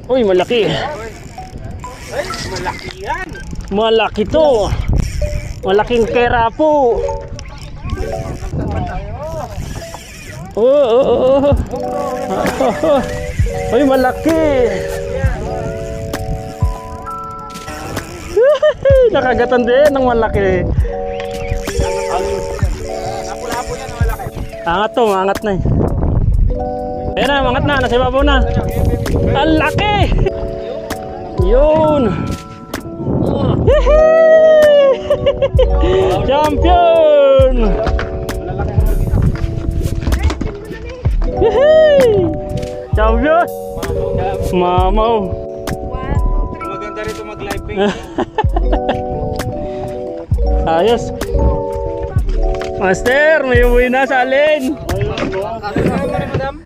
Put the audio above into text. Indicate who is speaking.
Speaker 1: Uy, malaki.
Speaker 2: Ay, malaki yan.
Speaker 1: Malaki to. Malaking kera po. Oh. Uy, malaki. Nakagatan din ng malaki.
Speaker 2: Lapo-lapo yan, malaki.
Speaker 1: Angat to, angat na eh. Ayan na, angat na, nasa ibabaw na. Ang laki! Yun! Champion! Champion! Mamaw!
Speaker 2: Maganda rito mag-live ping.
Speaker 1: Ayos! Master, may uwi na sa alin!